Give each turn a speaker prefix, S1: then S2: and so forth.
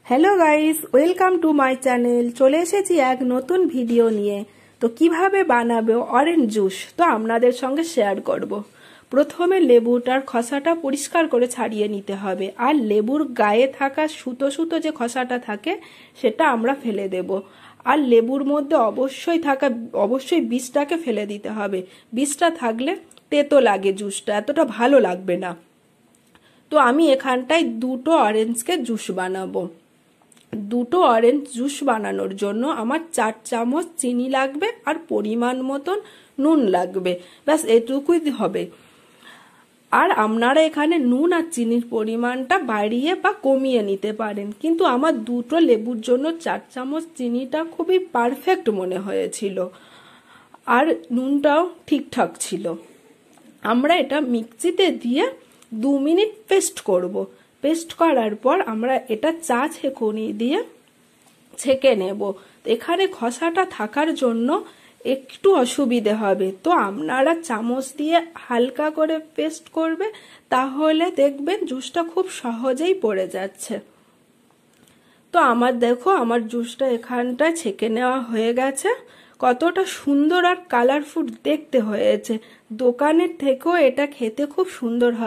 S1: Hello guys, welcome to my channel. চলে এসেছি এক নতুন ভিডিও নিয়ে। তো কিভাবে বানাবে অরেঞ্জ জুস তো আপনাদের সঙ্গে শেয়ার করব। প্রথমে লেবুটার খোসাটা পরিষ্কার করে ছাড়িয়ে নিতে হবে, আর লেবুর গায়ে থাকা সুতো সুতো যে খোসাটা থাকে সেটা আমরা ফেলে দেব। আর লেবুর মধ্যে অবশ্যই বীজটাকে ফেলে দিতে হবে। বীজটা থাকলে তেতো লাগে, জুসটা এতটা ভালো লাগবে না। তো আমি এখানটায় দুটো অরেঞ্জকে জুস বানাবো। দুটো অরেঞ্জ জুস বানানোর জন্য আমার 4 চামচ চিনি লাগবে আর পরিমাণ মতন নুন লাগবে, ব্যাস এটুকুই হবে। আর আপনারা এখানে নুন আর চিনির পরিমাণটা বাড়িয়ে বা কমিয়ে নিতে পারেন, কিন্তু আমার দুটো লেবুর জন্য 4 চামচ চিনিটা খুবই পারফেক্ট মনে হয়েছিল, আর নুনটাও ঠিকঠাক ছিল। আমরা এটা মিক্সিতে দিয়ে 2 মিনিট পেস্ট করব। পেস্ট করার পর আমরা এটা চা ছেঁকুনি দিয়ে ছেঁকে নেব। এখানে খোসাটা থাকার জন্য একটু অসুবিধে হবে, তো আপনারা চামচ দিয়ে হালকা করে পেস্ট করবে, তাহলে দেখবেন জুসটা খুব সহজেই পড়ে যাচ্ছে। তো আমার জুসটা এখানটায় ছেঁকে নেওয়া হয়ে গেছে। কতটা সুন্দর আর কালারফুল দেখতে হয়েছে। দোকানের থেকেও এটা খেতে খুব সুন্দর হয়।